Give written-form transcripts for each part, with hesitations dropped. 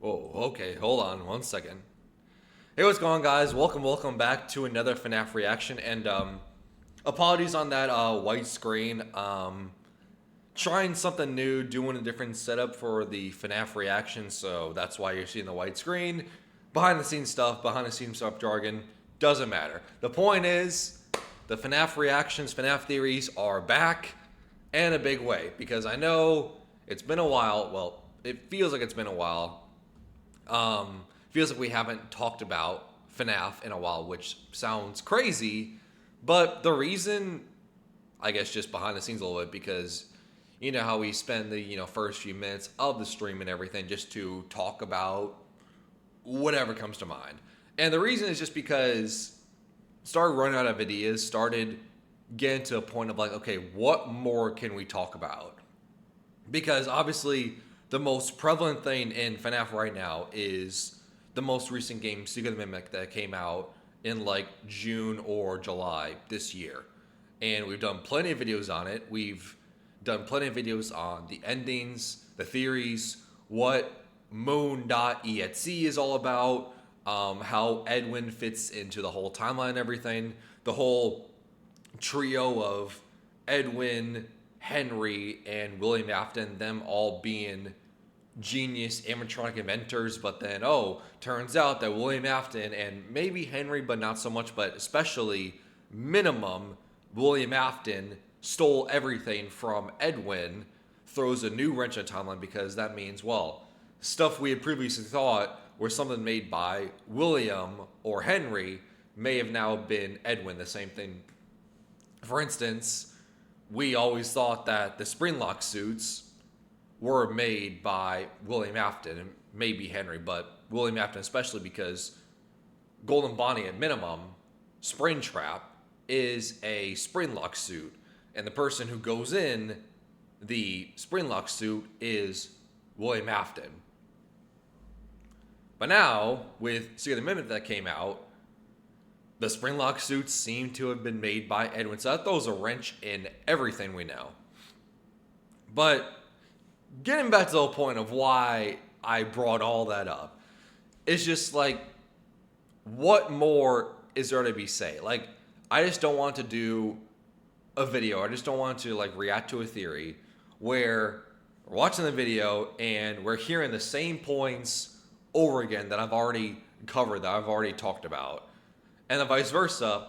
Oh, okay, hold on one second. Hey, what's going on, guys? Welcome back to another FNAF reaction. And apologies on that white screen. Trying something new, doing a different setup for the FNAF reaction, so that's why you're seeing the white screen. Behind the scenes stuff jargon, doesn't matter. The point is, the FNAF reactions, FNAF theories are back in a big way, because I know it's been a while. Well, it feels like it's been a while. Feels like we haven't talked about FNAF in a while, which sounds crazy, but the reason, I guess, just behind the scenes a little bit, because you know how we spend the first few minutes of the stream and everything just to talk about whatever comes to mind. And the reason is just because started running out of ideas, started getting to a point of like, okay, what more can we talk about? Because obviously the most prevalent thing in FNAF right now is the most recent game, Secret of the Mimic, that came out in like June or July this year. And we've done plenty of videos on it. We've done plenty of videos on the endings, the theories, what Moon.exe is all about, how Edwin fits into the whole timeline and everything, the whole trio of Edwin, Henry, and William Afton, them all being genius animatronic inventors, but then, turns out that William Afton and maybe Henry, but not so much, but especially minimum William Afton stole everything from Edwin, throws a new wrench in the timeline, because that means, well, stuff we had previously thought were something made by William or Henry may have now been Edwin, the same thing. For instance, we always thought that the Springlock suits were made by William Afton and maybe Henry, but William Afton especially, because Golden Bonnie at minimum, Springtrap, is a Springlock suit. And the person who goes in the Springlock suit is William Afton. But now, with Secret of the Mimic that came out, the Springlock suits seem to have been made by Edwin. So that throws a wrench in everything we know. But getting back to the whole point of why I brought all that up, it's just like, what more is there to be said? Like, I just don't want to do a video. I just don't want to like react to a theory where we're watching the video and we're hearing the same points over again that I've already covered, that I've already talked about. And then vice versa,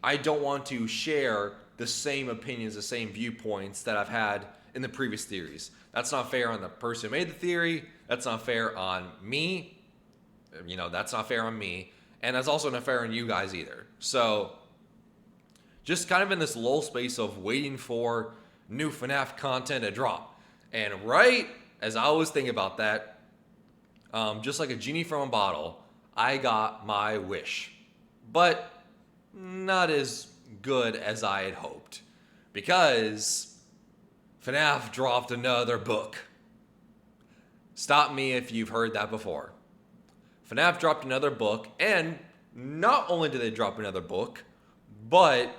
I don't want to share the same opinions, the same viewpoints that I've had in the previous theories. That's not fair on the person who made the theory. That's not fair on me. That's not fair on me. And that's also not fair on you guys either. So just kind of in this lull space of waiting for new FNAF content to drop. And right as I was thinking about that, just like a genie from a bottle, I got my wish. But not as good as I had hoped, because FNAF dropped another book. Stop me if you've heard that before. FNAF dropped another book, and not only did they drop another book, but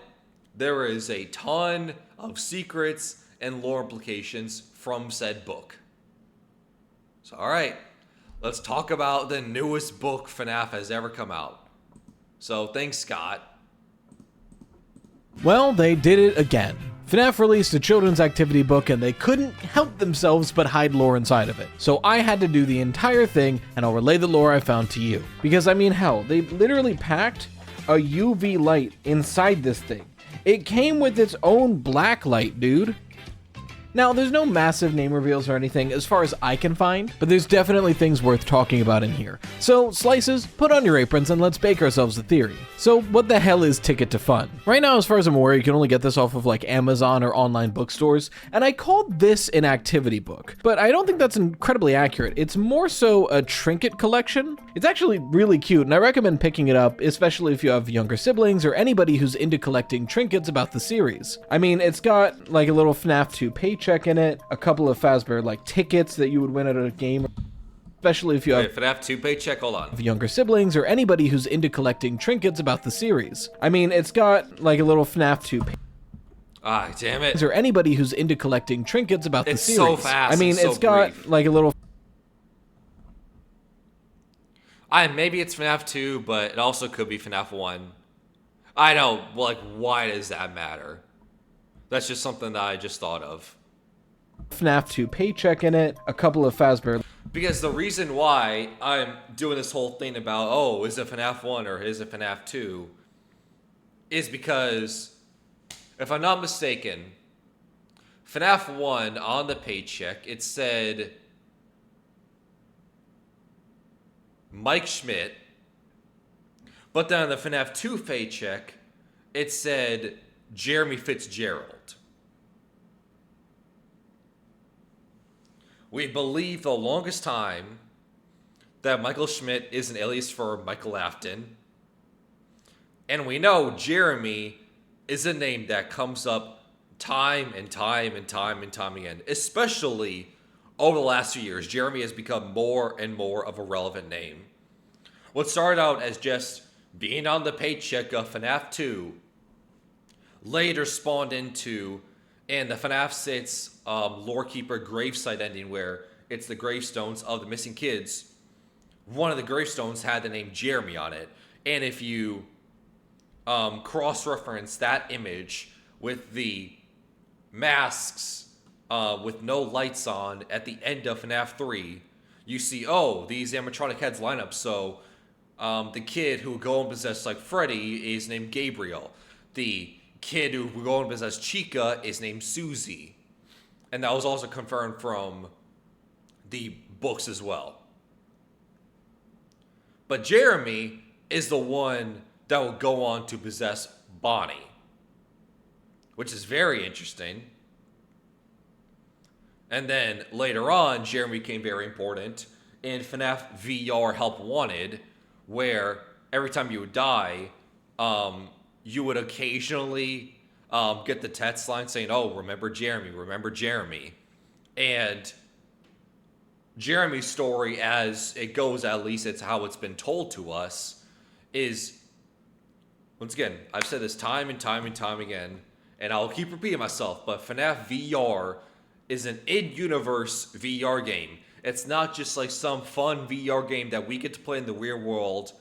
there is a ton of secrets and lore implications from said book. So, alright, let's talk about the newest book FNAF has ever come out. So, thanks, Scott. Well, they did it again. FNAF released a children's activity book and they couldn't help themselves but hide lore inside of it. So I had to do the entire thing, and I'll relay the lore I found to you. Because I mean, hell, they literally packed a UV light inside this thing. It came with its own black light, dude. Now, there's no massive name reveals or anything as far as I can find, but there's definitely things worth talking about in here. So, Slices, put on your aprons and let's bake ourselves a theory. So, what the hell is Ticket to Fun? Right now, as far as I'm aware, you can only get this off of like Amazon or online bookstores, and I called this an activity book, but I don't think that's incredibly accurate. It's more so a trinket collection. It's actually really cute, and I recommend picking it up, especially if you have younger siblings or anybody who's into collecting trinkets about the series. I mean, it's got like a little FNAF 2 paycheck in it, a couple of Fazbear like tickets that you would win at a game, especially if you have FNAF 2 paycheck, hold on. Younger siblings or anybody who's into collecting trinkets about the series. I mean, it's got like a little FNAF 2 damn it. Or anybody who's into collecting trinkets about the series. It's so fast. I mean, it's got brief. like a little Maybe it's FNAF 2, but it also could be FNAF 1. I know, like, why does that matter? That's just something that I just thought of. FNAF 2 paycheck in it, a couple of Fazbear. Because the reason why I'm doing this whole thing about, oh, is it FNAF 1 or is it FNAF 2, is because, if I'm not mistaken, FNAF 1 on the paycheck, it said Mike Schmidt, but then on the FNAF 2 paycheck, it said Jeremy Fitzgerald. We believe the longest time that Michael Schmidt is an alias for Michael Afton. And we know Jeremy is a name that comes up time and time and time and time again. Especially over the last few years, Jeremy has become more and more of a relevant name. What started out as just being on the paycheck of FNAF 2 later spawned into, and the FNAF 6 Lorekeeper gravesite ending where it's the gravestones of the missing kids. One of the gravestones had the name Jeremy on it. And if you cross-reference that image with the masks with no lights on at the end of FNAF 3, you see, oh, these animatronic heads line up. So the kid who would go and possess like Freddy is named Gabriel. The kid who would go and possess Chica is named Susie. And that was also confirmed from the books as well. But Jeremy is the one that will go on to possess Bonnie, which is very interesting. And then later on, Jeremy became very important in FNAF VR Help Wanted, where every time you would die, you would occasionally get the text line saying, oh, remember Jeremy, remember Jeremy. And Jeremy's story, as it goes, at least it's how it's been told to us, is, once again, I've said this time and time and time again, and I'll keep repeating myself, but FNAF VR is an in-universe VR game. It's not just like some fun VR game that we get to play in the real world.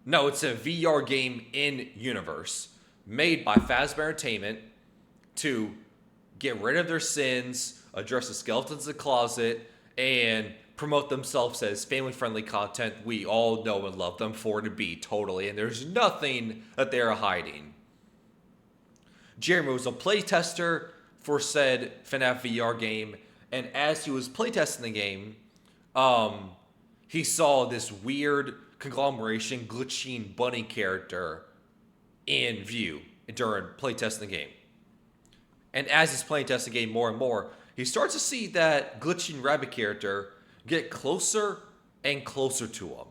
No, it's a VR game in-universe, made by Fazbear Entertainment to get rid of their sins, address the skeletons in the closet, and promote themselves as family-friendly content we all know and love them for to be, totally. And there's nothing that they're hiding. Jeremy was a playtester for said FNAF VR game, and as he was playtesting the game, he saw this weird conglomeration glitching bunny character in view during playtesting the game. And as he's playtesting the game more and more, he starts to see that glitching rabbit character get closer and closer to him.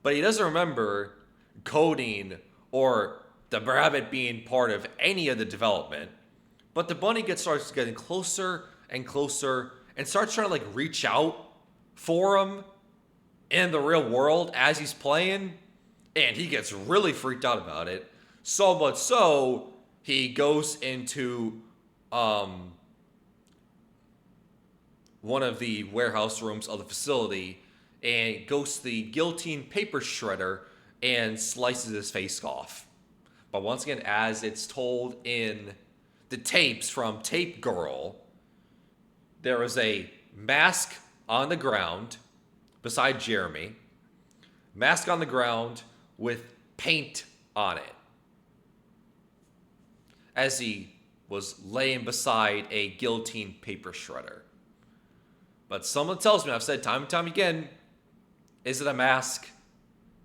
But he doesn't remember coding or the rabbit being part of any of the development. But the bunny starts getting closer and closer and starts trying to like reach out for him in the real world as he's playing. And he gets really freaked out about it. So much so, he goes into one of the warehouse rooms of the facility and goes to the guillotine paper shredder and slices his face off. But once again, as it's told in the tapes from Tape Girl, there is a mask on the ground beside Jeremy. Mask on the ground with paint on it, as he was laying beside a guillotine paper shredder. But someone tells me, I've said time and time again, is it a mask?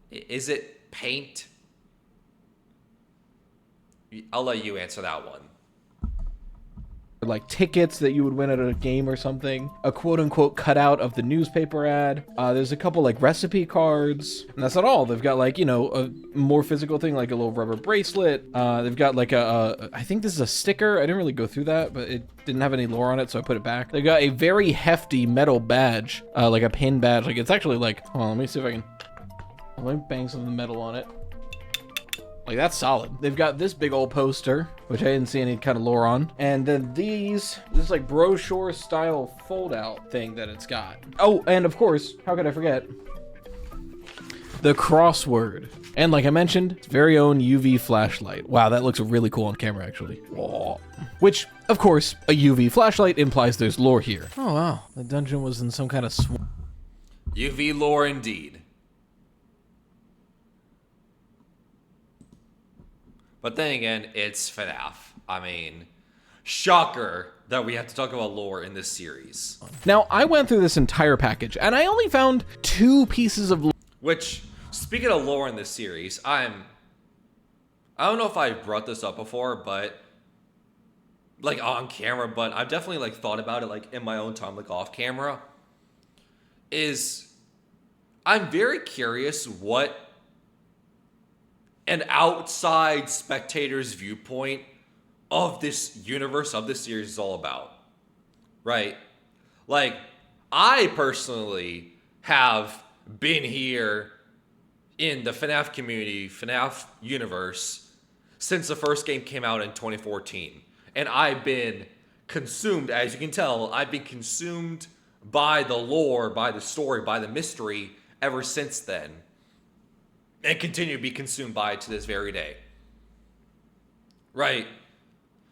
Is it paint? I'll let you answer that one. Like tickets that you would win at a game or something, a quote-unquote cutout of the newspaper ad. There's a couple like recipe cards, and that's not all. They've got like, you know, a more physical thing like a little rubber bracelet. They've got like I think this is a sticker. I didn't really go through that, but it didn't have any lore on it, so I put it back. They've got a very hefty metal badge, like a pin badge. Like it's actually like, hold on, let me see if I can, let me bang some of the metal on it. Like, that's solid. They've got this big old poster, which I didn't see any kind of lore on. And then this like brochure style fold out thing that it's got. Oh, and of course, how could I forget? the crossword. And like I mentioned, its very own UV flashlight. Wow, that looks really cool on camera, actually. Whoa. Which, of course, a UV flashlight implies there's lore here. Oh wow, the dungeon was in some kind of UV lore indeed. But then again, it's FNAF. I mean, shocker that we have to talk about lore in this series. Now, I went through this entire package, and I only found 2 pieces of lore. Which, speaking of lore in this series, I don't know if I brought this up before, but like on camera, but I've definitely like thought about it like in my own time, like off camera. I'm very curious what an outside spectator's viewpoint of this universe, of this series is all about. Right? Like, I personally have been here in the FNAF community, FNAF universe, since the first game came out in 2014. And I've been consumed, as you can tell, I've been consumed by the lore, by the story, by the mystery ever since then. And continue to be consumed by it to this very day. Right?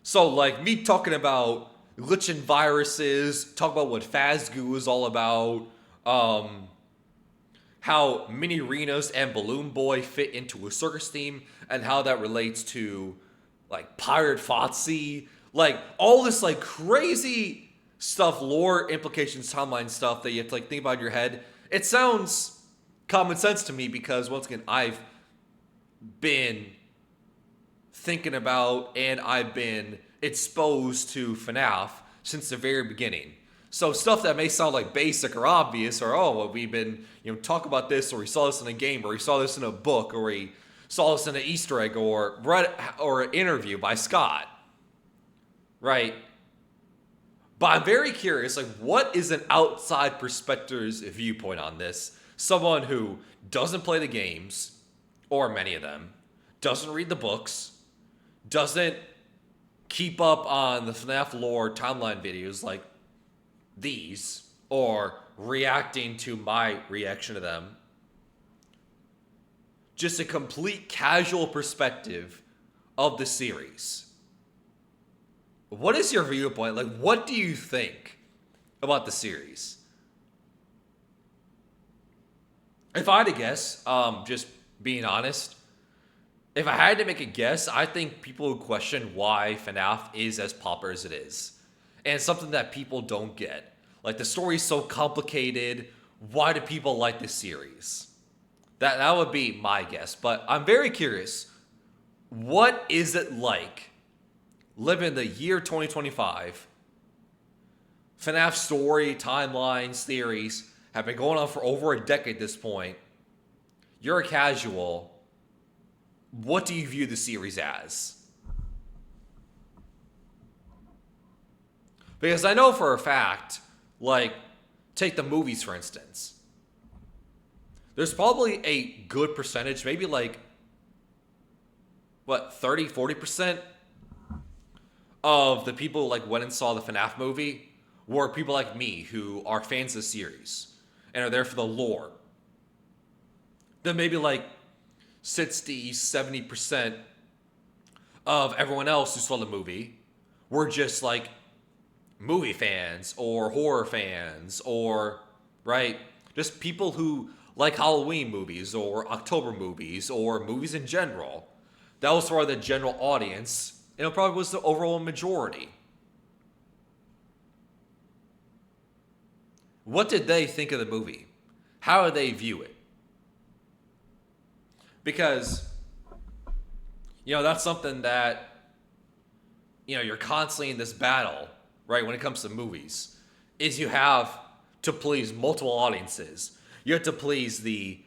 So, like, me talking about glitching viruses, talk about what Phasgoo is all about, how Mini Renos and Balloon Boy fit into a circus theme, and how that relates to, like, Pirate Fotsy. Like, all this, like, crazy stuff, lore implications, timeline stuff that you have to, like, think about in your head. It sounds common sense to me because, once again, I've been thinking about and I've been exposed to FNAF since the very beginning. So stuff that may sound like basic or obvious, or oh, well, we've been talk about this, or we saw this in a game, or we saw this in a book, or we saw this in an Easter egg, or read or an interview by Scott, right? But I'm very curious, like, what is an outside perspective's viewpoint on this? Someone who doesn't play the games, or many of them, doesn't read the books, doesn't keep up on the FNAF lore timeline videos like these, or reacting to my reaction to them. Just a complete casual perspective of the series. What is your viewpoint? Like, what do you think about the series? If I had to guess, just being honest, if I had to make a guess, I think people would question why FNAF is as popular as it is. And it's something that people don't get. Like, the story's so complicated. Why do people like this series? That would be my guess. But I'm very curious. What is it like living in the year 2025? FNAF story, timelines, theories have been going on for over a decade at this point. You're a casual. What do you view the series as? Because I know for a fact, like, take the movies for instance. There's probably a good percentage, maybe like, 30, 40% of the people like went and saw the FNAF movie were people like me who are fans of the series and are there for the lore. Then maybe like 60, 70% of everyone else who saw the movie were just like movie fans or horror fans or, right, just people who like Halloween movies or October movies or movies in general. That was for the general audience, and it probably was the overall majority. What did they think of the movie? How did they view it? Because, that's something that, you're constantly in this battle, right, when it comes to movies, is you have to please multiple audiences. You have to please the,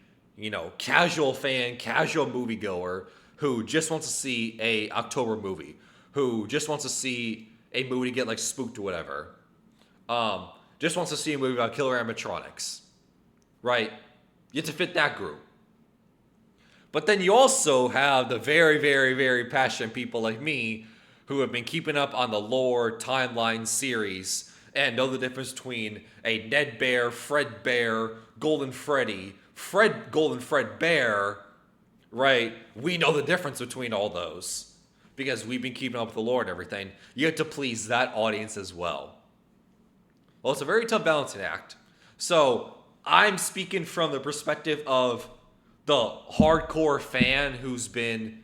casual fan, casual moviegoer who just wants to see a October movie, who just wants to see a movie to get, like, spooked or whatever. Just wants to see a movie about killer animatronics, right? You have to fit that group. But then you also have the very, very, very passionate people like me who have been keeping up on the lore, timeline, series, and know the difference between a Ned Bear, Fred Bear, Golden Freddy, Golden Fred Bear, right? We know the difference between all those because we've been keeping up with the lore and everything. You have to please that audience as well. Well, it's a very tough balancing act. So I'm speaking from the perspective of the hardcore fan who's been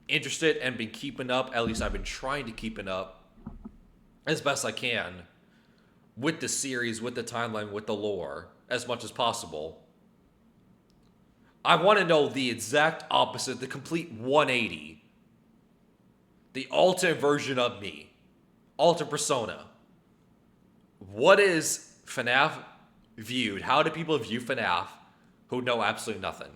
interested and been keeping up. At least I've been trying to keep it up as best I can with the series, with the timeline, with the lore as much as possible. I want to know the exact opposite, the complete 180. The alternate version of me. Alternate persona. What is FNAF viewed? How do people view FNAF who know absolutely nothing?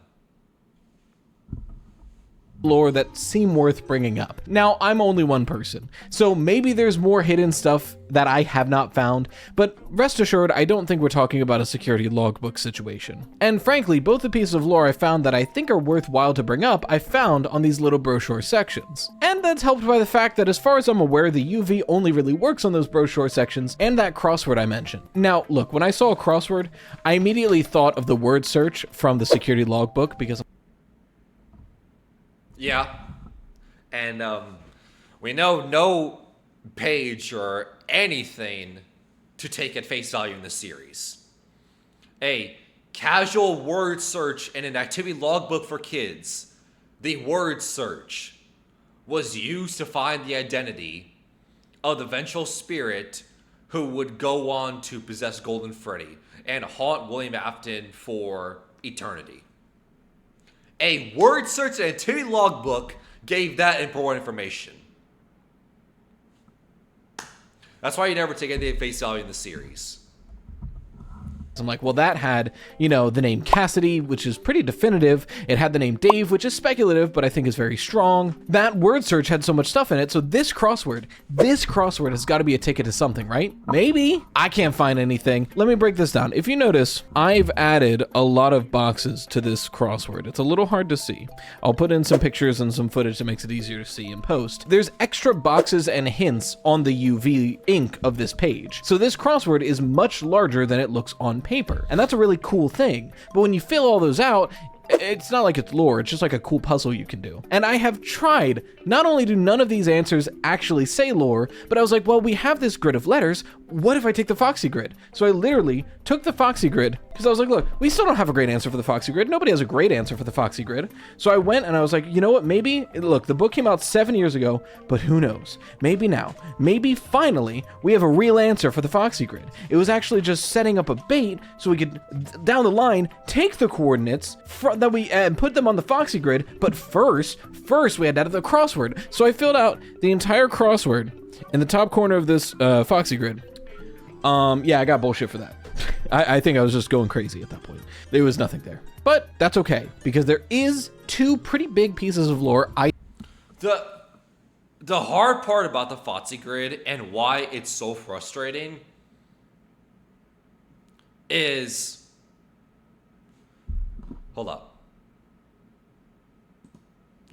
Lore that seem worth bringing up. Now, I'm only one person, so maybe there's more hidden stuff that I have not found, but rest assured, I don't think we're talking about a security logbook situation. And frankly, both the pieces of lore I found that I think are worthwhile to bring up, I found on these little brochure sections. And that's helped by the fact that as far as I'm aware, the UV only really works on those brochure sections and that crossword I mentioned. Now, look, when I saw a crossword, I immediately thought of the word search from the security logbook because yeah. And we know no page or anything to take at face value in the series. A casual word search in an activity logbook for kids, the word search, was used to find the identity of the vengeful spirit who would go on to possess Golden Freddy and haunt William Afton for eternity. A word search and activity logbook gave that important information. That's why you never take anything at face value in the series. I'm like, well, that had, the name Cassidy, which is pretty definitive. It had the name Dave, which is speculative, but I think is very strong. That word search had so much stuff in it, so this crossword has got to be a ticket to something, right? Maybe. I can't find anything. Let me break this down. If you notice, I've added a lot of boxes to this crossword. It's a little hard to see. I'll put in some pictures and some footage that makes it easier to see in post. There's extra boxes and hints on the UV ink of this page. So this crossword is much larger than it looks on paper. And that's a really cool thing. But when you fill all those out, it's not like it's lore, it's just like a cool puzzle you can do. And I have tried, not only do none of these answers actually say lore, but I was like, well, we have this grid of letters, what if I take the Foxy grid? So I literally took the Foxy grid, because I was like, look, we still don't have a great answer for the Foxy grid, nobody has a great answer for the Foxy grid. So I went and I was like, you know what, maybe, look, the book came out 7 years ago, but who knows? Maybe now, maybe finally, we have a real answer for the Foxy grid. It was actually just setting up a bait so we could, down the line, take the coordinates that we put them on the Foxy grid, but first we had to add the crossword. So I filled out the entire crossword in the top corner of this Foxy grid. Yeah, I got bullshit for that. I think I was just going crazy at that point. There was nothing there. But that's okay, because there is two pretty big pieces of lore. The hard part about the Foxy grid and why it's so frustrating is... Hold up.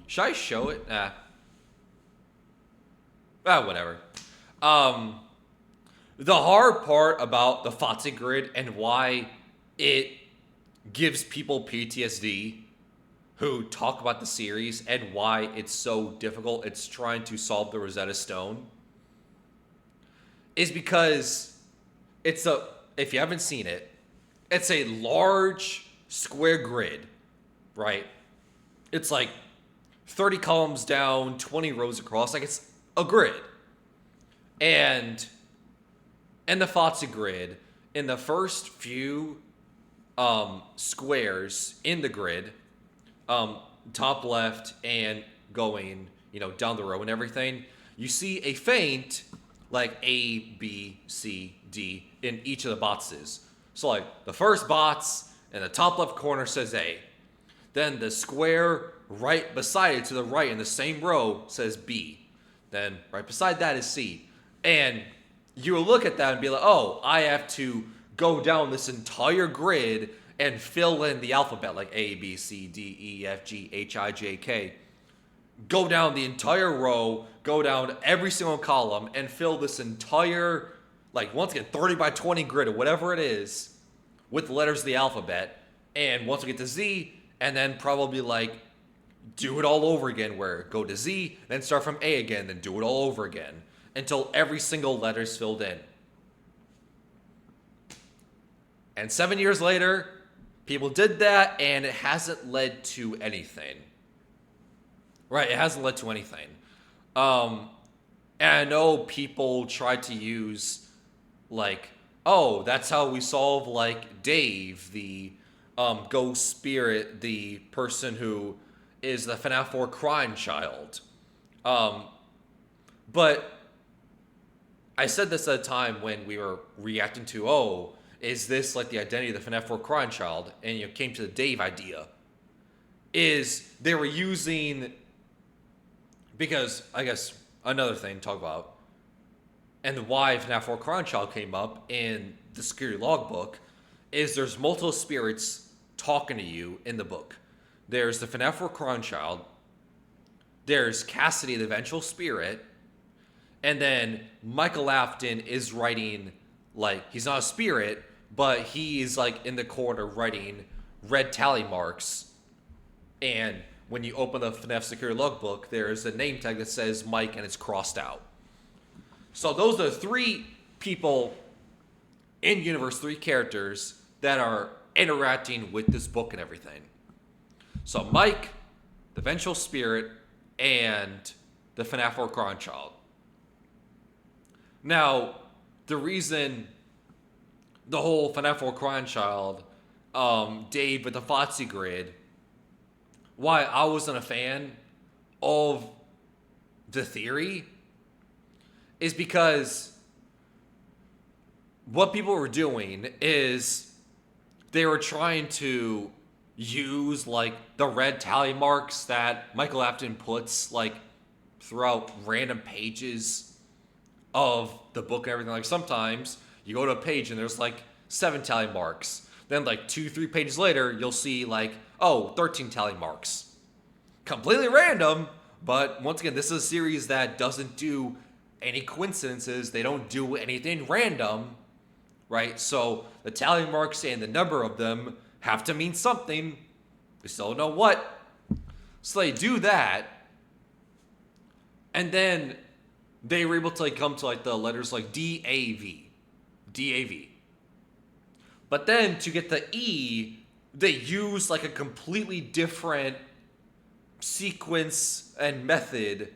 Should I show it? Whatever. The hard part about the Foxy grid and why it gives people PTSD who talk about the series and why it's so difficult, it's trying to solve the Rosetta Stone, is because if you haven't seen it, it's a large square grid, right? It's like 30 columns down, 20 rows across, like it's a grid. And in the Foxy grid, in the first few squares in the grid, top left and going, down the row and everything, you see a faint like A, B, C, D in each of the boxes. So like the first box in the top left corner says A. Then the square right beside it to the right in the same row says B. Then right beside that is C. And you will look at that and be like, oh, I have to go down this entire grid and fill in the alphabet like A, B, C, D, E, F, G, H, I, J, K. Go down the entire row, go down every single column and fill this entire, like once again, 30 by 20 grid or whatever it is with the letters of the alphabet And once we get to Z, and then probably like do it all over again, where go to Z, then start from A again, then do it all over again until every single letter is filled in. And 7 years later, people did that, and it hasn't led to anything. Right, it hasn't led to anything. And I know people try to use, like, oh, that's how we solve, like, Dave, the ghost spirit, the person who is the FNAF 4 crying child. But I said this at a time when we were reacting to, oh, is this like the identity of the FNAF 4 crying child? And you came to the Dave idea. Is they were using, because I guess another thing to talk about, and why FNAF 4 crying child came up in the security logbook, is there's multiple spirits talking to you in the book. There's the FNAF 4 crying child, there's Cassidy the vengeful spirit, and then Michael Afton is writing, like, he's not a spirit, but he's like in the corner writing red tally marks. And when you open the FNAF security logbook, there's a name tag that says Mike and it's crossed out. So those are the three people in universe, three characters that are interacting with this book and everything. So Mike, the vengeful spirit, and the FNAF 4 crying child. Now, the reason the whole FNAF 4 crying child, Dave with the Foxy grid, why I wasn't a fan of the theory is because what people were doing is they were trying to use like the red tally marks that Michael Afton puts like throughout random pages of the book and everything. Like sometimes you go to a page and there's like 7 tally marks. Then like 2-3 pages later, you'll see like, oh, 13 tally marks. Completely random, but once again, this is a series that doesn't do any coincidences. They don't do anything random, right? So the tally marks and the number of them have to mean something. We still don't know what. So they do that, and then they were able to like come to like the letters like D-A-V. D-A-V. But then to get the E, they use like a completely different sequence and method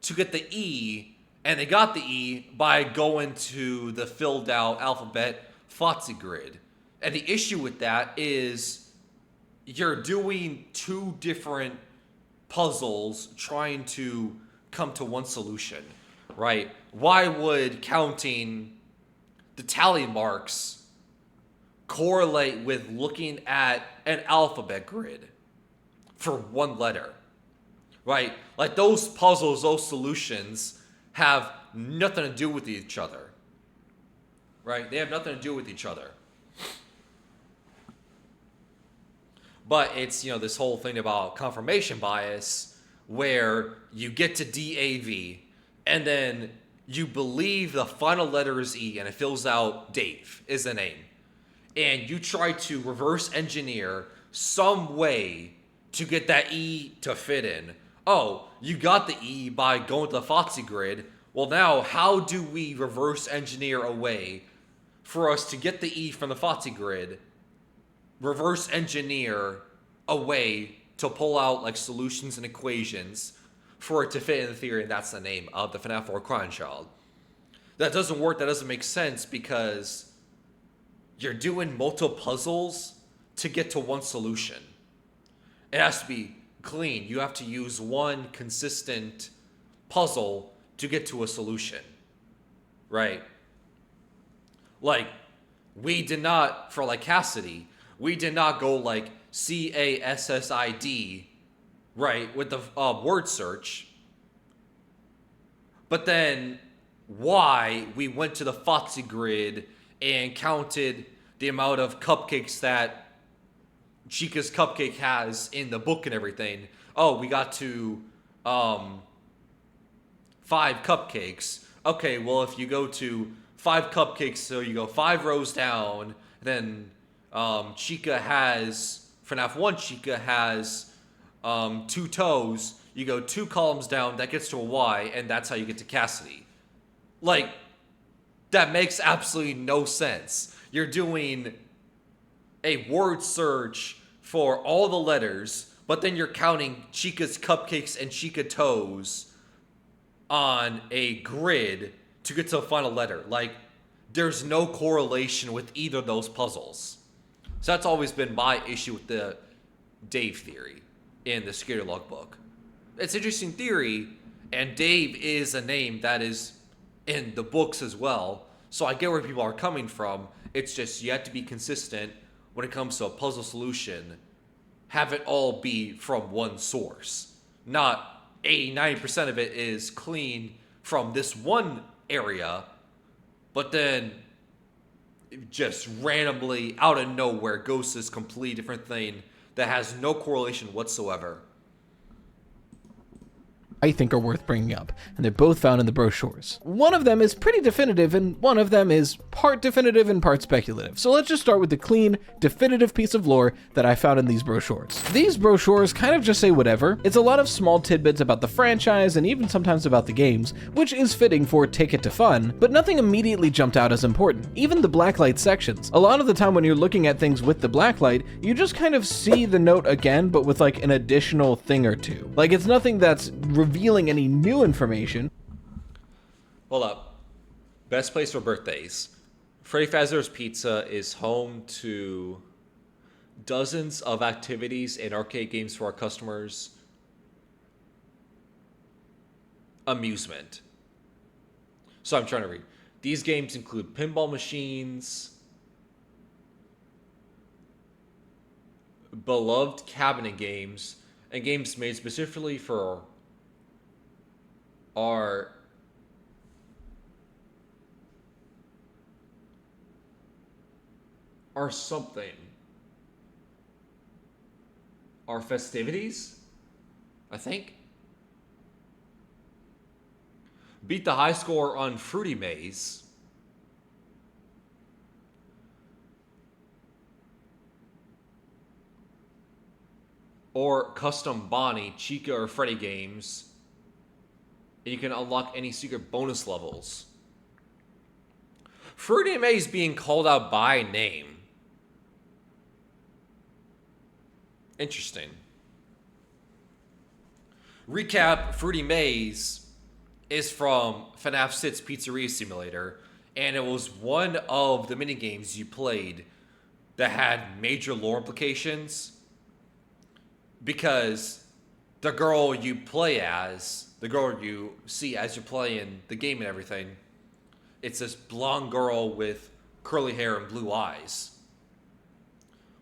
to get the E, and they got the E by going to the filled out alphabet Foxy grid. And the issue with that is you're doing 2 different puzzles trying to come to one solution, right? Why would counting the tally marks correlate with looking at an alphabet grid for one letter, right? Like those puzzles, those solutions have nothing to do with each other, right? They have nothing to do with each other. But it's, you know, this whole thing about confirmation bias where you get to DAV and then you believe the final letter is E and it fills out Dave is the name. And you try to reverse engineer some way to get that E to fit in. Oh, you got the E by going to the Foxy grid. Well, now how do we reverse engineer a way for us to get the E from the Foxy grid, reverse engineer a way to pull out like solutions and equations for it to fit in the theory, and that's the name of the FNAF 4 crying child. That doesn't work. That doesn't make sense because you're doing multiple puzzles to get to one solution. It has to be clean. You have to use one consistent puzzle to get to a solution, right? Like, we did not, for like Cassidy, we did not go like CASSID, right, with the word search. But then why we went to the Foxy grid and counted the amount of cupcakes that Chica's Cupcake has in the book and everything. Oh, we got to 5 cupcakes. Okay, well, if you go to 5 cupcakes, so you go 5 rows down, then Chica has FNAF 1. Chica has 2 toes. You go 2 columns down, that gets to a Y, and that's how you get to Cassidy. Like, that makes absolutely no sense. You're doing a word search for all the letters, but then you're counting Chica's cupcakes and Chica toes on a grid to get to the final letter. Like, there's no correlation with either of those puzzles. So that's always been my issue with the Dave theory in the Security Logbook. It's an interesting theory, and Dave is a name that is in the books as well, so I get where people are coming from. It's just you have to be consistent when it comes to a puzzle solution. Have it all be from one source. Not 80-90% of it is clean from this one area, but then just randomly out of nowhere goes this completely different thing that has no correlation whatsoever. I think are worth bringing up, and they're both found in the brochures. One of them is pretty definitive, and one of them is part definitive and part speculative. So let's just start with the clean, definitive piece of lore that I found in these brochures. These brochures kind of just say whatever. It's a lot of small tidbits about the franchise, and even sometimes about the games, which is fitting for Ticket to Fun, but nothing immediately jumped out as important. Even the blacklight sections. A lot of the time when you're looking at things with the blacklight, you just kind of see the note again, but with like an additional thing or two. Like, it's nothing that's revealing any new information. Hold up. Best place for birthdays. Freddy Fazbear's Pizza is home to dozens of activities and arcade games for our customers. Amusement. So I'm trying to read. These games include pinball machines, beloved cabinet games, and games made specifically for our something. Our festivities, I think. Beat the high score on Fruity Maze. Or custom Bonnie, Chica, or Freddy games. And you can unlock any secret bonus levels. Fruity Maze being called out by name. Interesting. Recap, Fruity Maze is from FNAF 6 Pizzeria Simulator, and it was one of the minigames you played that had major lore implications, because the girl you play as, the girl you see as you're playing the game and everything, it's this blonde girl with curly hair and blue eyes.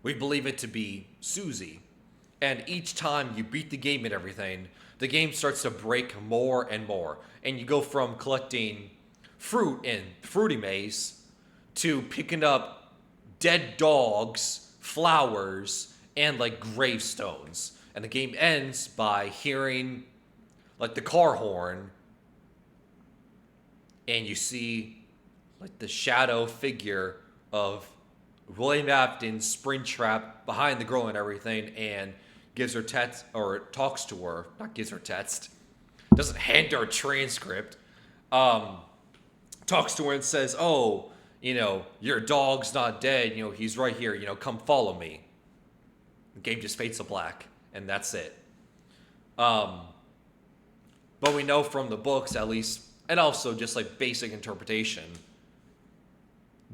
We believe it to be Susie. And each time you beat the game and everything, the game starts to break more and more. And you go from collecting fruit in Fruity Maze to picking up dead dogs, flowers, and like gravestones. And the game ends by hearing like the car horn, and you see like the shadow figure of William Afton's Springtrap behind the girl and everything, and gives her text, or talks to her, not gives her text, doesn't hand her a transcript, talks to her and says, oh, you know, your dog's not dead, you know, he's right here, you know, come follow me. The game just fades to black, and that's it. But we know from the books, at least, and also just like basic interpretation,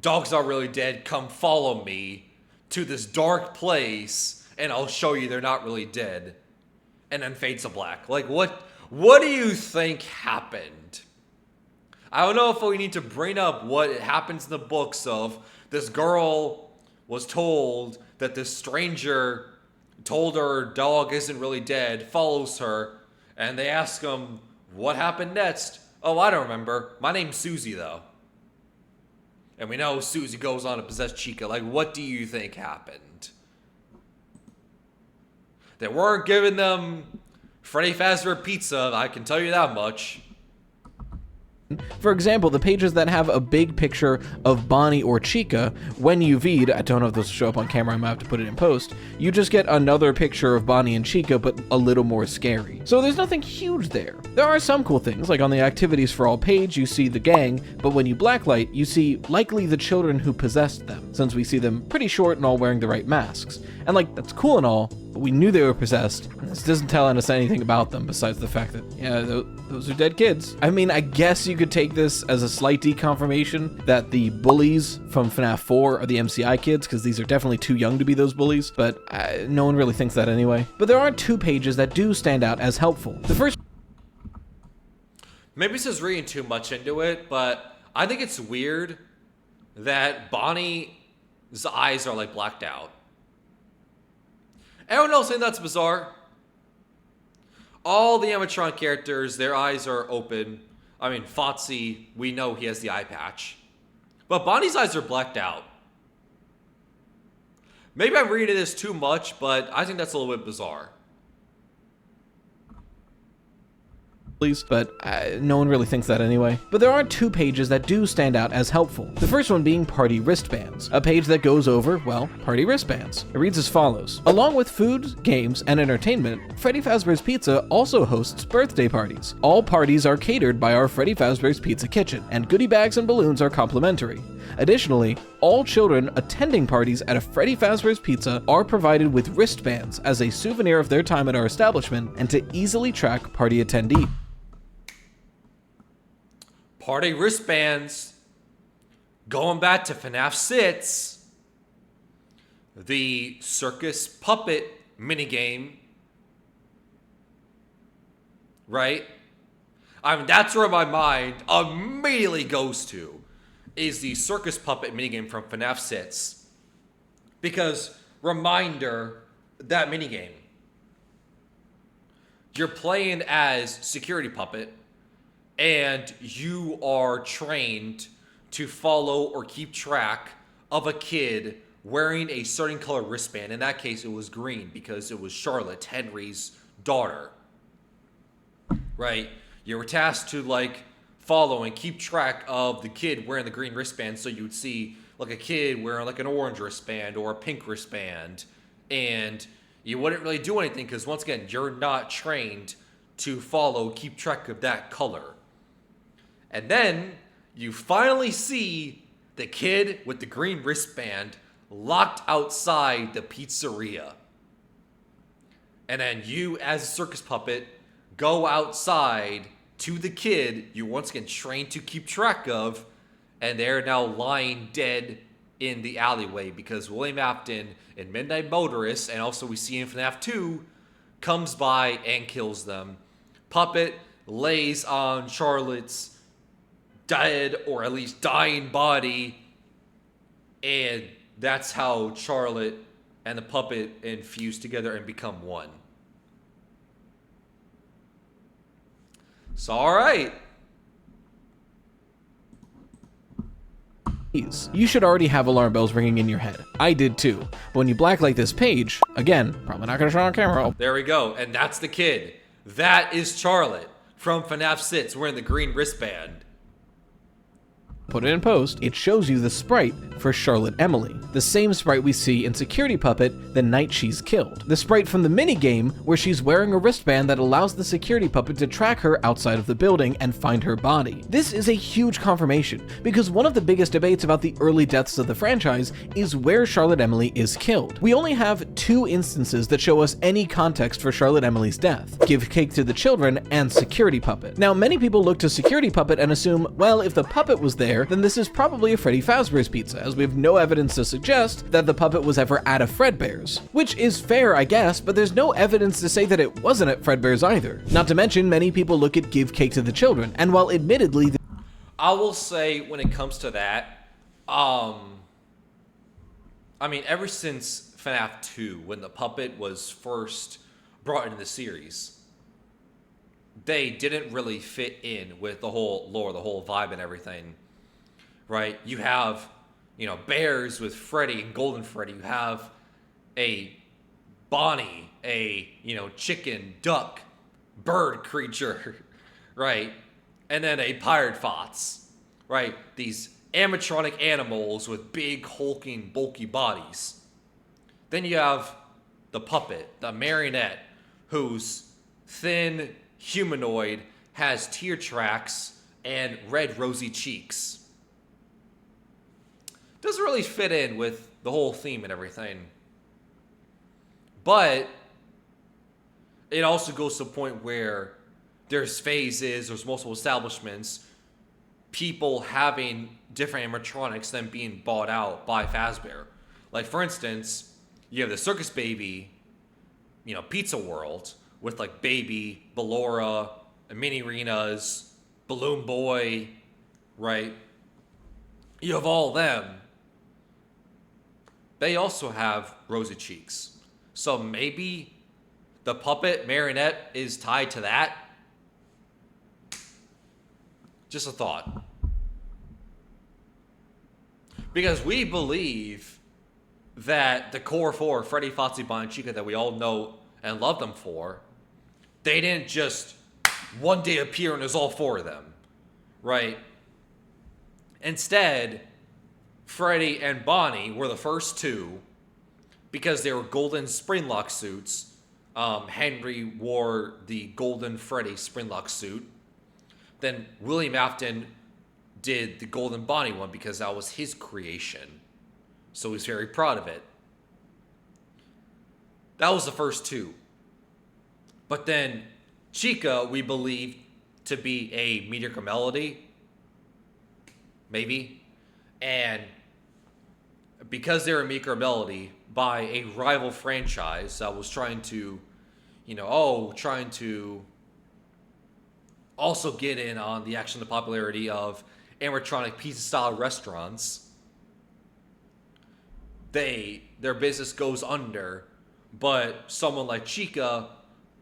dog's not really dead, come follow me to this dark place, and I'll show you they're not really dead. And then fades to black. Like, what do you think happened? I don't know if we need to bring up what happens in the books of this girl was told that this stranger told her dog isn't really dead, follows her, and they ask him, what happened next? Oh, I don't remember. My name's Susie, though. And we know Susie goes on to possess Chica. Like, what do you think happened? They weren't giving them Freddy Fazbear Pizza, I can tell you that much. For example, the pages that have a big picture of Bonnie or Chica, when UV'd, I don't know if this will show up on camera, I might have to put it in post, you just get another picture of Bonnie and Chica, but a little more scary. So there's nothing huge there. There are some cool things, like on the activities for all page, you see the gang, but when you blacklight, you see likely the children who possessed them, since we see them pretty short and all wearing the right masks. And like, that's cool and all, but we knew they were possessed. This doesn't tell us anything about them besides the fact that, yeah, those are dead kids. I mean, I guess you could take this as a slight deconfirmation that the bullies from FNAF 4 are the MCI kids, because these are definitely too young to be those bullies, but no one really thinks that anyway. But there are two pages that do stand out as helpful. The first... Maybe this is reading too much into it, but I think it's weird that Bonnie's eyes are like blacked out. Everyone else think that's bizarre. All the animatronic characters, their eyes are open. I mean, Fotsy, we know he has the eye patch. But Bonnie's eyes are blacked out. Maybe I'm reading this too much, but I think that's a little bit bizarre. But no one really thinks that anyway. But there are two pages that do stand out as helpful. The first one being Party Wristbands, a page that goes over, well, party wristbands. It reads as follows. Along with food, games, and entertainment, Freddy Fazbear's Pizza also hosts birthday parties. All parties are catered by our Freddy Fazbear's Pizza kitchen, and goodie bags and balloons are complimentary. Additionally, all children attending parties at a Freddy Fazbear's Pizza are provided with wristbands as a souvenir of their time at our establishment and to easily track party attendees. Party wristbands. Going back to FNAF 6, the circus puppet minigame, right? I mean, that's where my mind immediately goes to, is the circus puppet minigame from FNAF 6. Because, reminder, that minigame, you're playing as security puppet, and you are trained to follow or keep track of a kid wearing a certain color wristband. In that case, it was green because it was Charlotte, Henry's daughter. Right? You were tasked to like follow and keep track of the kid wearing the green wristband, so you would see like a kid wearing like an orange wristband or a pink wristband, and you wouldn't really do anything because once again, you're not trained to follow, keep track of that color. And then you finally see the kid with the green wristband locked outside the pizzeria. And then you, as a circus puppet, go outside to the kid you're once again trained to keep track of, and they're now lying dead in the alleyway because William Afton in Midnight Motorist, and also we see in FNAF 2, comes by and kills them. Puppet lays on Charlotte's dead or at least dying body, and that's how Charlotte and the puppet infuse together and become one. So, alright. You should already have alarm bells ringing in your head. I did too. But when you blacklight this page, again, probably not gonna show on camera. There we go, and that's the kid. That is Charlotte from FNAF 6 wearing the green wristband. Put it in post, it shows you the sprite for Charlotte Emily, the same sprite we see in Security Puppet the night she's killed. The sprite from the minigame where she's wearing a wristband that allows the security puppet to track her outside of the building and find her body. This is a huge confirmation, because one of the biggest debates about the early deaths of the franchise is where Charlotte Emily is killed. We only have two instances that show us any context for Charlotte Emily's death: Give Cake to the Children and Security Puppet. Now, many people look to Security Puppet and assume, well, if the puppet was there, then this is probably a Freddy Fazbear's Pizza, as we have no evidence to suggest that the puppet was ever at a Fredbear's. Which is fair, I guess, but there's no evidence to say that it wasn't at Fredbear's either. Not to mention, many people look at Give Cake to the Children, and while admittedly I will say, when it comes to that, I mean, ever since FNAF 2, when the puppet was first brought into the series, they didn't really fit in with the whole lore, the whole vibe and everything. Right? You have, bears with Freddy and Golden Freddy. You have a Bonnie, a, chicken, duck, bird creature, right? and then a pirate fox, right? These animatronic animals with big, hulking, bulky bodies. Then you have the puppet, the marionette, whose thin humanoid has tear tracks and red rosy cheeks. Doesn't really fit in with the whole theme and everything. But it also goes to the point where there's phases, there's multiple establishments, people having different animatronics then being bought out by Fazbear. Like, for instance, you have the Circus Baby, Pizza World, with like Baby, Ballora, Mini Arenas, Balloon Boy, right? You have all them. They also have rosy cheeks. So maybe the puppet marionette is tied to that. Just a thought. Because we believe that the core four, Freddy, Fozzie, Bonnie, and Chica, that we all know and love them for, they didn't just one day appear and there's all four of them, right? Instead, Freddy and Bonnie were the first two because they were golden Springlock suits. Henry wore the golden Freddy Springlock suit. Then William Afton did the golden Bonnie one because that was his creation. So he's very proud of it. That was the first two. But then Chica, we believe to be a mediocre melody. Maybe. And because they're a mediocre melody by a rival franchise that was trying to, trying to also get in on the action, the popularity of animatronic pizza-style restaurants, their business goes under, but someone like Chica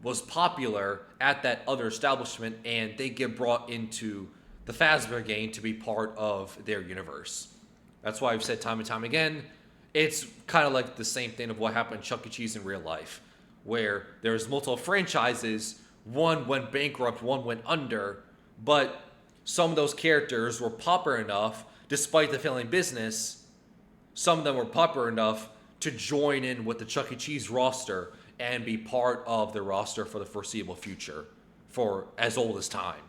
was popular at that other establishment, and they get brought into the Fazbear game to be part of their universe. That's why I've said time and time again, it's kind of like the same thing of what happened in Chuck E. Cheese in real life, where there's multiple franchises, one went bankrupt, one went under, but some of those characters were popular enough, despite the failing business, some of them were popular enough to join in with the Chuck E. Cheese roster and be part of the roster for the foreseeable future, for as old as time.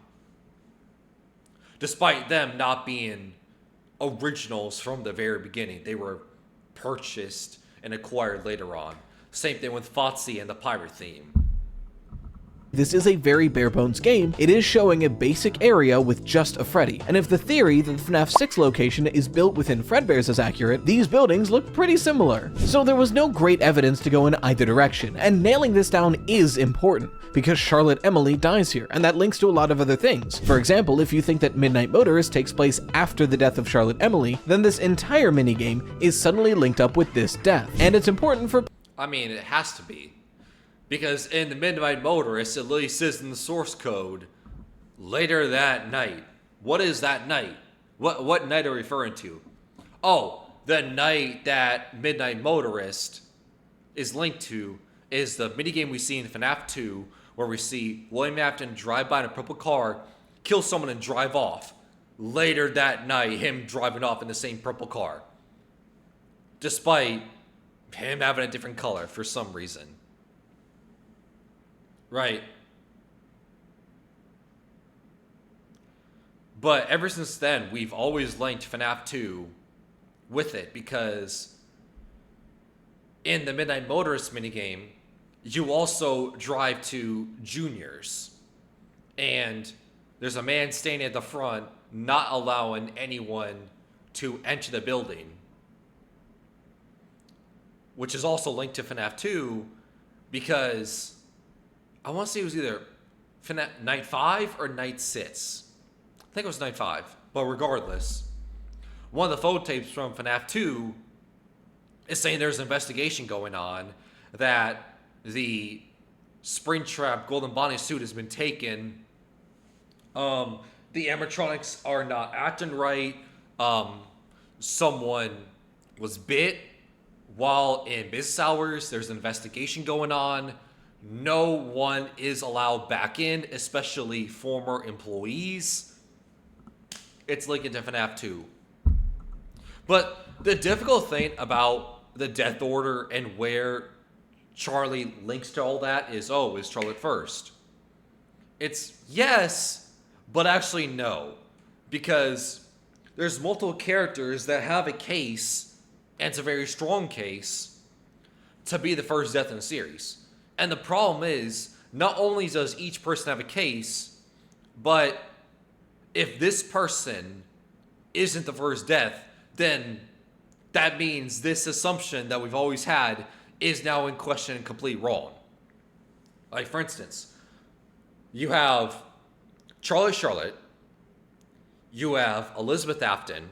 Despite them not being originals from the very beginning, they were purchased and acquired later on. Same thing with Fozzie and the pirate theme. This is a very bare bones game. It is showing a basic area with just a Freddy, and if the theory that the FNAF 6 location is built within Fredbear's is accurate, these buildings look pretty similar. So there was no great evidence to go in either direction, and nailing this down is important, because Charlotte Emily dies here, and that links to a lot of other things. For example, if you think that Midnight Motorist takes place after the death of Charlotte Emily, then this entire minigame is suddenly linked up with this death, and it's important for... I mean, it has to be. Because in the Midnight Motorist, it literally says in the source code, later that night. What is that night? What night are we referring to? Oh, the night that Midnight Motorist is linked to is the minigame we see in FNAF 2, where we see William Afton drive by in a purple car, kill someone and drive off. Later that night, him driving off in the same purple car. Despite him having a different color for some reason. Right. But ever since then, we've always linked FNAF 2 with it, because in the Midnight Motorist minigame, you also drive to Junior's. And there's a man standing at the front not allowing anyone to enter the building. Which is also linked to FNAF 2, because I want to say it was either Night 5 or Night 6. I think it was Night 5. But regardless, one of the photo tapes from FNAF 2 is saying there's an investigation going on that the Springtrap Golden Bonnie suit has been taken. The animatronics are not acting right. Someone was bit while in business hours. There's an investigation going on. no one is allowed back in, especially former employees. It's linked into FNAF 2. But the difficult thing about the death order and where Charlie links to all that is, is Charlotte first? It's yes, but actually no. Because there's multiple characters that have a case, and it's a very strong case, to be the first death in the series. And the problem is, not only does each person have a case, but if this person isn't the first death, then that means this assumption that we've always had is now in question and completely wrong. Like, for instance, you have Charlotte, you have Elizabeth Afton,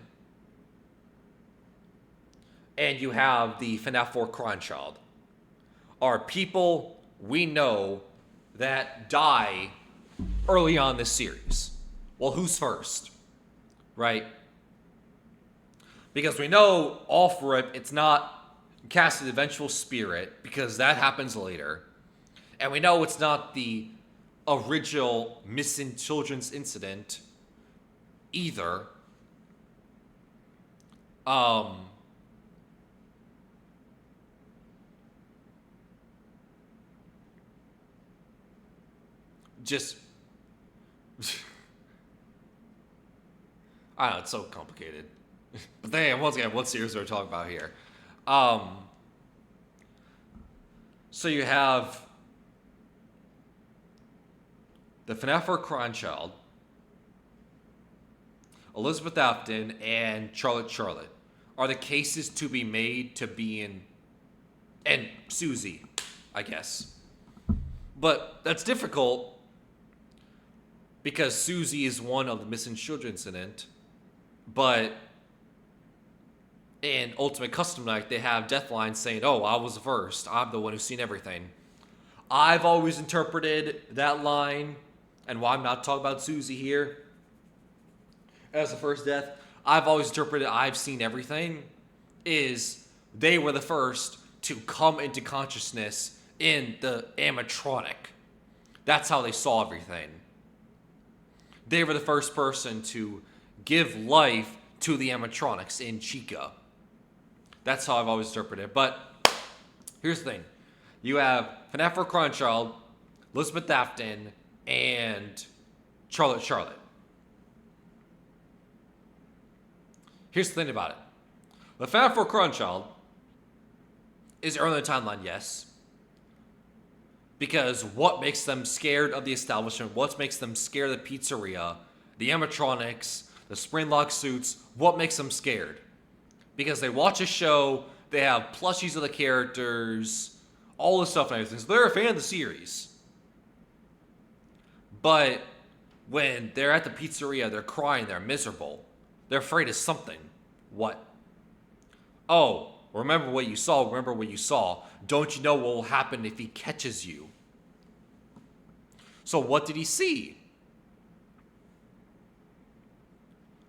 and you have the FNAF 4 Crying Child. Are people we know that die early on this series. Well, who's first? Right? Because we know off rip, it's not Cassie's eventual spirit, because that happens later. And we know it's not the original missing children's incident either. Just I don't know, it's so complicated. But then once again, what series are we talking about here? So you have the FNAF 4 Crying Child, Elizabeth Afton, and Charlotte are the cases to be made to be in, and Susie, I guess. But that's difficult because Susie is one of the missing children incident, but in Ultimate Custom Night, they have Deathline saying, I was the first. I'm the one who's seen everything. I've always interpreted that line, and why I'm not talking about Susie here as the first death, I've always interpreted I've seen everything, is they were the first to come into consciousness in the animatronic. That's how they saw everything. They were the first person to give life to the animatronics in Chica. That's how I've always interpreted it. But here's the thing. You have FNAF 4 Crying Child, Elizabeth Afton, and Charlotte. Here's the thing about it. The FNAF 4 Crying Child is early in the timeline, yes. Because what makes them scared of the establishment, what makes them scared of the pizzeria, the animatronics, the spring lock suits, what makes them scared? Because they watch a show, they have plushies of the characters, all this stuff and everything. So they're a fan of the series. But when they're at the pizzeria, they're crying, they're miserable. They're afraid of something. What? Remember what you saw. Don't you know what will happen if he catches you? So what did he see?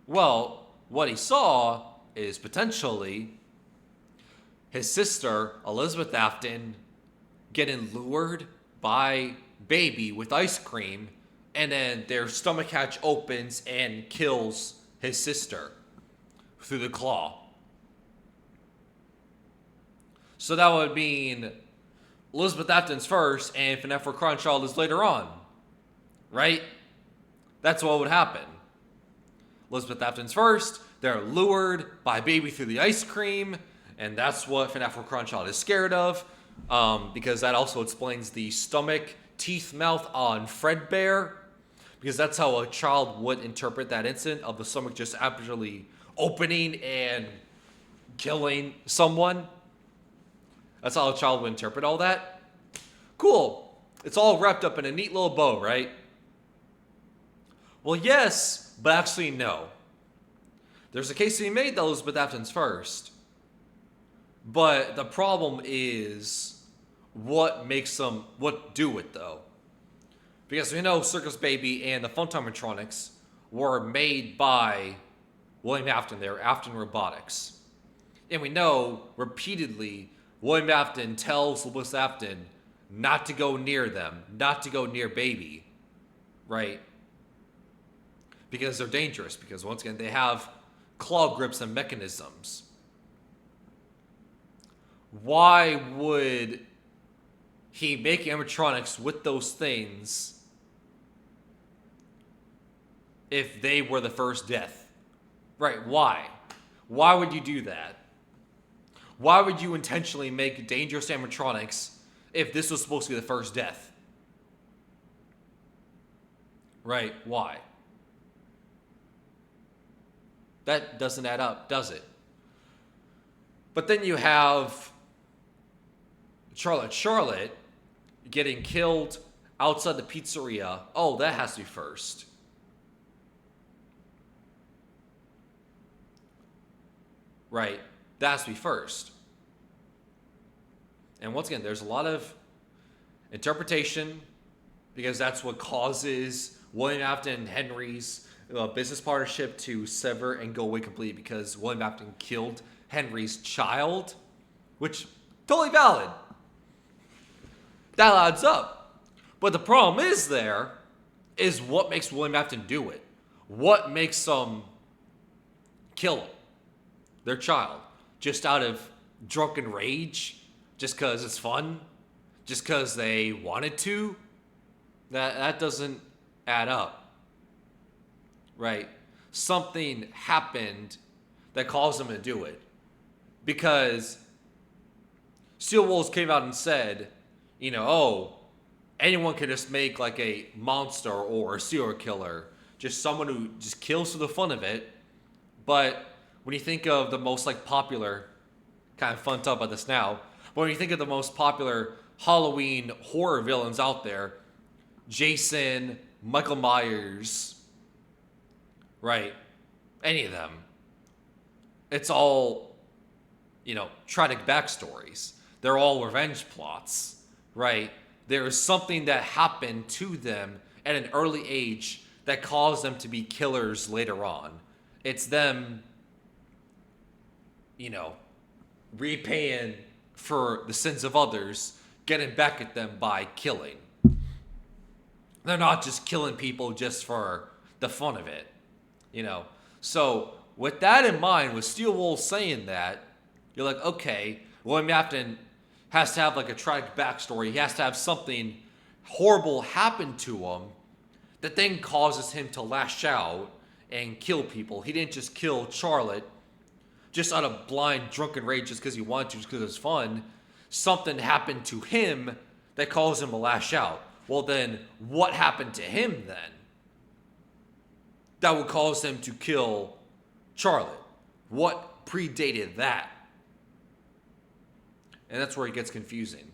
Well, what he saw is potentially his sister, Elizabeth Afton, getting lured by Baby with ice cream, and then their stomach hatch opens and kills his sister through the claw. So that would mean Elizabeth Afton's first, and FNAF 4 Crying Child is later on. Right? That's what would happen. Elizabeth Afton's first, they're lured by Baby through the ice cream, and that's what FNAF 4 Crying Child is scared of, because that also explains the stomach, teeth, mouth on Fredbear, because that's how a child would interpret that incident of the stomach just absolutely opening and killing someone. That's how a child would interpret all that. Cool. It's all wrapped up in a neat little bow, right? Well, yes, but actually no. There's a case to be made that Elizabeth Afton's first. But the problem is what do it though? Because we know Circus Baby and the Funtime animatronics were made by William Afton. They were Afton Robotics. And we know repeatedly William Afton tells Elizabeth Afton not to go near them, not to go near baby, right? Because they're dangerous, because once again, they have claw grips and mechanisms. Why would he make animatronics with those things if they were the first death? Right, why? Why would you do that? Why would you intentionally make dangerous animatronics if this was supposed to be the first death? Right, why? That doesn't add up, does it? But then you have Charlotte getting killed outside the pizzeria. Oh, that has to be first. Right, that has to be first. And once again, there's a lot of interpretation, because that's what causes William Afton and Henry's business partnership to sever and go away completely, because William Afton killed Henry's child, which totally valid. That adds up. But the problem is what makes William Afton do it? What makes them kill him? Their child. Just out of drunken rage? Just because it's fun? Just because they wanted to? That doesn't add up. Right? Something happened that caused them to do it. Because Steel Wolves came out and said, anyone can just make like a monster or a serial killer. Just someone who just kills for the fun of it. But when you think of the most popular, kind of fun to talk about this now, but when you think of the most popular Halloween horror villains out there, Jason, Michael Myers, right? Any of them. It's all, tragic backstories. They're all revenge plots, right? There is something that happened to them at an early age that caused them to be killers later on. It's them, repaying for the sins of others, getting back at them by killing. They're not just killing people just for the fun of it, So with that in mind, with Steel Wolves saying that, you're like, okay, William Afton has to have a tragic backstory. He has to have something horrible happen to him that then causes him to lash out and kill people. He didn't just kill Charlotte just out of blind drunken rage just because he wanted to, just because it was fun. Something happened to him that caused him to lash out. Well, then what happened to him then that would cause him to kill Charlotte? What predated that? And that's where it gets confusing.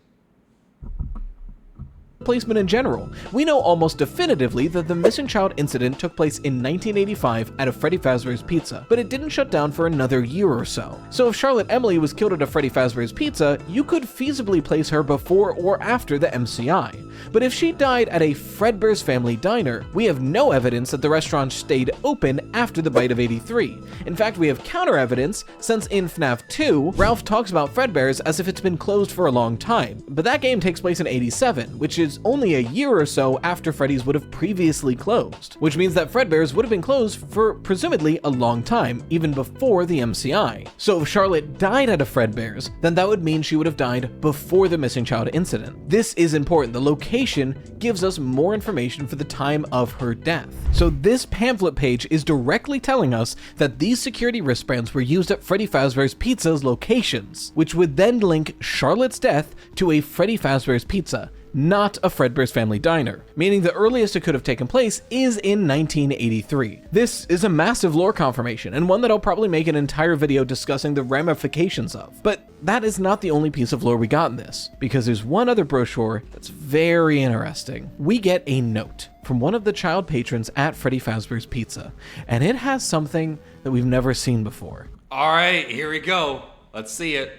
Placement in general. We know almost definitively that the missing child incident took place in 1985 at a Freddy Fazbear's Pizza, but it didn't shut down for another year or so. So if Charlotte Emily was killed at a Freddy Fazbear's Pizza, you could feasibly place her before or after the MCI. But if she died at a Fredbear's Family Diner, we have no evidence that the restaurant stayed open after the bite of 83. In fact, we have counter evidence, since in FNAF 2, Ralph talks about Fredbear's as if it's been closed for a long time. But that game takes place in 87, which is only a year or so after Freddy's would have previously closed, which means that Fredbear's would have been closed for presumably a long time, even before the MCI. So if Charlotte died at a Fredbear's, then that would mean she would have died before the missing child incident. This is important. The location gives us more information for the time of her death. So this pamphlet page is directly telling us that these security wristbands were used at Freddy Fazbear's Pizza's locations, which would then link Charlotte's death to a Freddy Fazbear's Pizza, not a Fredbear's Family Diner, meaning the earliest it could have taken place is in 1983. This is a massive lore confirmation, and one that I'll probably make an entire video discussing the ramifications of. But that is not the only piece of lore we got in this, because there's one other brochure that's very interesting. We get a note from one of the child patrons at Freddy Fazbear's Pizza, and it has something that we've never seen before. All right, here we go. Let's see it.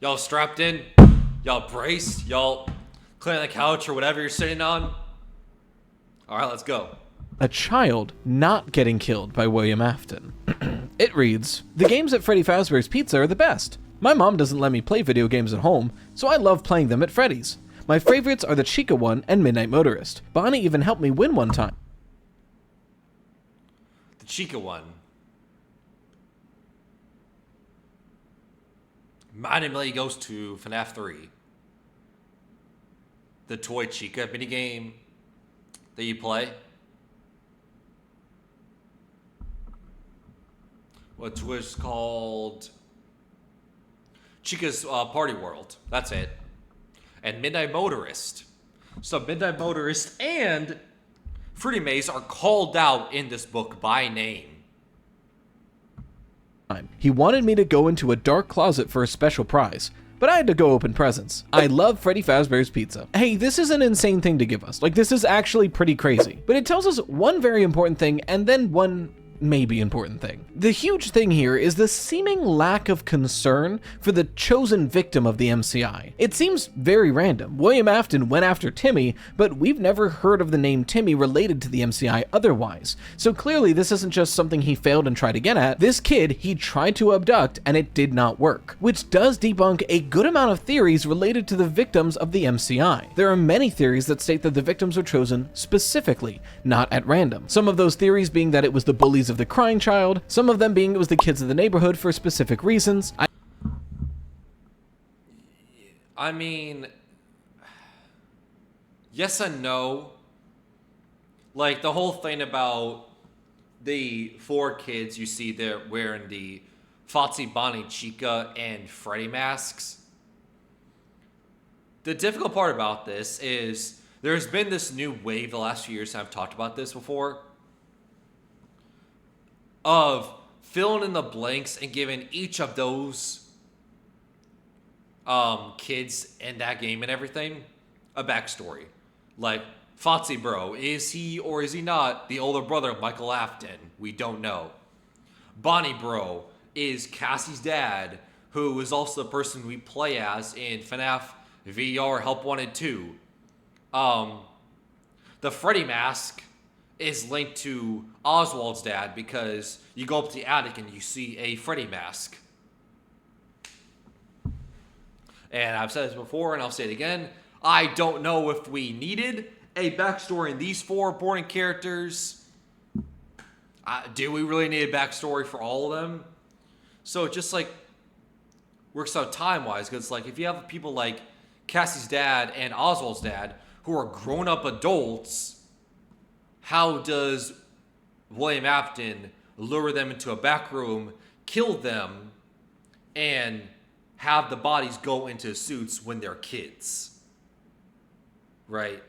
Y'all strapped in? Y'all braced? Y'all cleaning the couch or whatever you're sitting on? All right, let's go. A child not getting killed by William Afton. It reads, "The games at Freddy Fazbear's Pizza are the best. My mom doesn't let me play video games at home, so I love playing them at Freddy's. My favorites are the Chica one and Midnight Motorist. Bonnie even helped me win one time. The Chica one. Mine immediately goes to FNAF 3. The toy Chica minigame that you play. Which was called Chica's Party World. That's it. And Midnight Motorist. So Midnight Motorist and Fruity Maze are called out in this book by name. He wanted me to go into a dark closet for a special prize, but I had to go open presents. I love Freddy Fazbear's Pizza. Hey, this is an insane thing to give us. Like, this is actually pretty crazy. But it tells us one very important thing and then one maybe important thing. The huge thing here is the seeming lack of concern for the chosen victim of the MCI. It seems very random. William Afton went after Timmy, but we've never heard of the name Timmy related to the MCI otherwise. So clearly this isn't just something he failed and tried again at. This kid, he tried to abduct and it did not work, which does debunk a good amount of theories related to the victims of the MCI. There are many theories that state that the victims were chosen specifically, not at random. Some of those theories being that it was the bullies of the crying child, some of them being it was the kids of the neighborhood for specific reasons. I mean, yes and no. Like, the whole thing about the 4 kids you see there wearing the Foxy, Bonnie, Chica, and Freddy masks. The difficult part about this is there's been this new wave the last few years, and I've talked about this before, of filling in the blanks and giving each of those kids in that game and everything a backstory. Like, Foxy Bro, is he or is he not the older brother of Michael Afton? We don't know. Bonnie Bro is Cassie's dad, who is also the person we play as in FNAF VR Help Wanted 2. The Freddy mask is linked to Oswald's dad because you go up to the attic and you see a Freddy mask. And I've said this before and I'll say it again. I don't know if we needed a backstory in these 4 important characters. Do we really need a backstory for all of them? So it just like works out time-wise, because like if you have people like Cassie's dad and Oswald's dad who are grown-up adults, how does William Afton lure them into a back room, kill them, and have the bodies go into suits when they're kids? Right?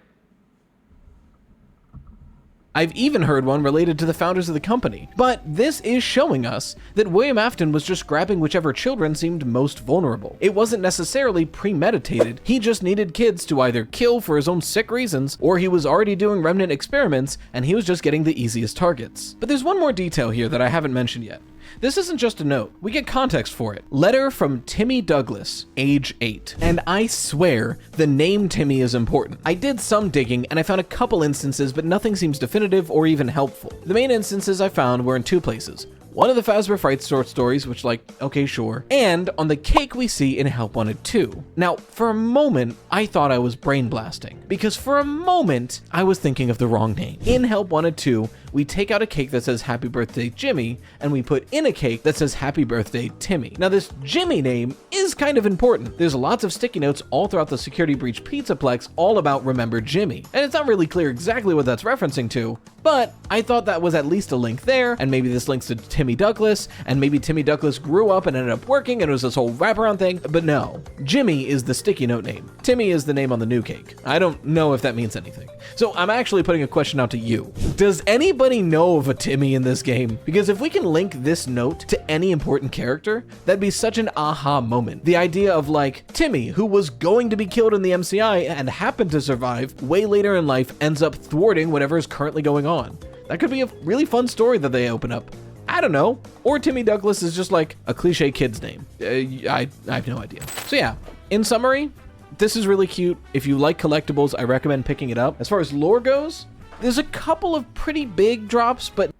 I've even heard one related to the founders of the company. But this is showing us that William Afton was just grabbing whichever children seemed most vulnerable. It wasn't necessarily premeditated, he just needed kids to either kill for his own sick reasons, or he was already doing remnant experiments and he was just getting the easiest targets. But there's one more detail here that I haven't mentioned yet. This isn't just a note, we get context for it. Letter from Timmy Douglas, age 8. And I swear, the name Timmy is important. I did some digging and I found a couple instances, but nothing seems definitive or even helpful. The main instances I found were in 2 places. One of the Fazbear Fright short stories, which like, okay, sure, and on the cake we see in Help Wanted 2. Now, for a moment, I thought I was brain blasting, because for a moment, I was thinking of the wrong name. In Help Wanted 2, we take out a cake that says Happy Birthday Jimmy, and we put in a cake that says Happy Birthday Timmy. Now, this Jimmy name is kind of important. There's lots of sticky notes all throughout the Security Breach Pizzaplex all about Remember Jimmy, and it's not really clear exactly what that's referencing to, but I thought that was at least a link there, and maybe this links to Timmy Douglas, and maybe Timmy Douglas grew up and ended up working and it was this whole wraparound thing, but no. Jimmy is the sticky note name. Timmy is the name on the new cake. I don't know if that means anything. So I'm actually putting a question out to you. Does anybody know of a Timmy in this game? Because if we can link this note to any important character, that'd be such an aha moment. The idea of like, Timmy, who was going to be killed in the MCI and happened to survive, way later in life ends up thwarting whatever is currently going on. That could be a really fun story that they open up. I don't know. Or Timmy Douglas is just like a cliche kid's name. I have no idea. So yeah, in summary, this is really cute. If you like collectibles, I recommend picking it up. As far as lore goes, there's a couple of pretty big drops, but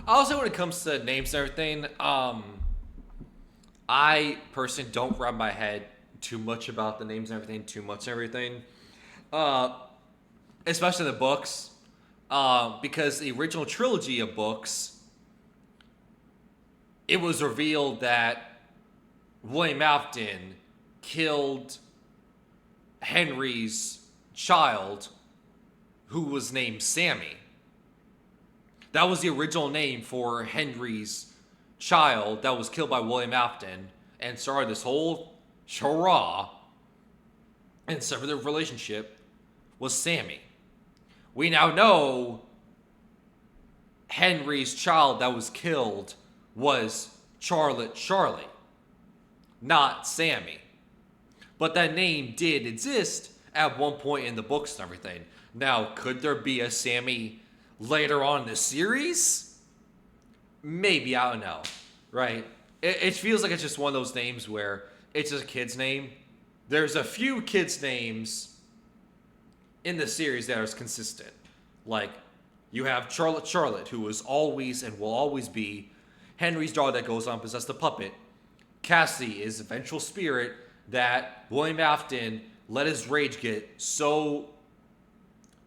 I also, when it comes to names and everything, I personally don't wrap my head too much about the names and everything, uh, especially the books, because the original trilogy of books, it was revealed that William Afton killed Henry's child, who was named Sammy. That was the original name for Henry's child that was killed by William Afton and started this whole charade and severed their relationship was Sammy. We now know Henry's child that was killed was Charlie, not Sammy. But that name did exist at one point in the books and everything. Now, could there be a Sammy later on in the series? Maybe, I don't know. Right? It feels like it's just one of those names where it's just a kid's name. There's a few kids' names in the series that are consistent. Like, you have Charlotte, who was always and will always be Henry's daughter that goes on to possess the puppet. Cassie is a vengeful spirit that William Afton let his rage get so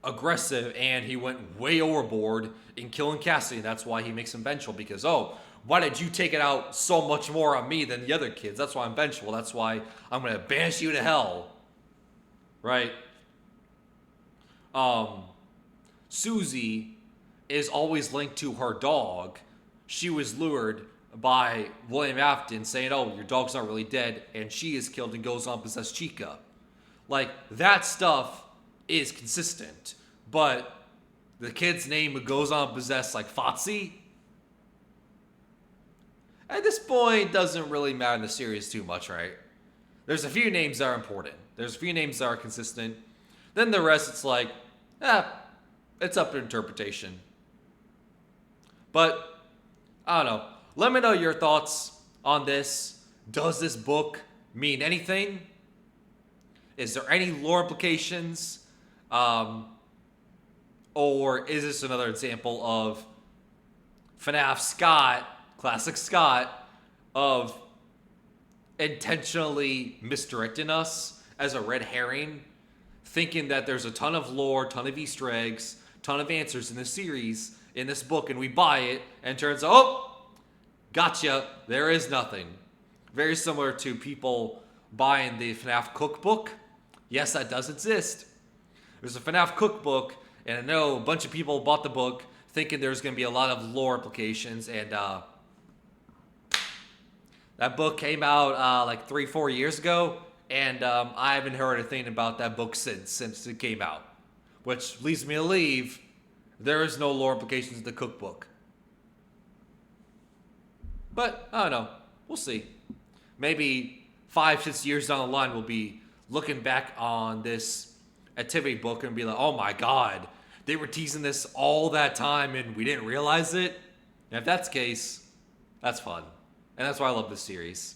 aggressive and he went way overboard in killing Cassie. And that's why he makes him vengeful, because, oh, why did you take it out so much more on me than the other kids? That's why I'm vengeful. That's why I'm going to banish you to hell. Right? Susie is always linked to her dog. She was lured by William Afton saying, oh, your dog's not really dead, and she is killed and goes on to possess Chica. Like, that stuff is consistent. But the kid's name goes on to possess, like, Fotsy. At this point, doesn't really matter in the series too much, right? There's a few names that are important. There's a few names that are consistent. Then the rest, it's like, it's up to interpretation. But, I don't know. Let me know your thoughts on this. Does this book mean anything? Is there any lore implications? Or is this another example of FNAF Scott, classic Scott, of intentionally misdirecting us as a red herring, thinking that there's a ton of lore, ton of Easter eggs, ton of answers in this series, in this book, and we buy it, and it turns out, oh, gotcha, there is nothing. Very similar to people buying the FNAF cookbook. Yes, that does exist. There's a FNAF cookbook, and I know a bunch of people bought the book thinking there's going to be a lot of lore implications, and that book came out like 3-4 years ago, and I haven't heard a thing about that book since it came out. Which leads me to believe there is no lore implications in the cookbook. But, I don't know. We'll see. Maybe 5-6 years down the line, we'll be looking back on this activity book and be like, oh my god, they were teasing this all that time and we didn't realize it. And if that's the case, that's fun. And that's why I love this series.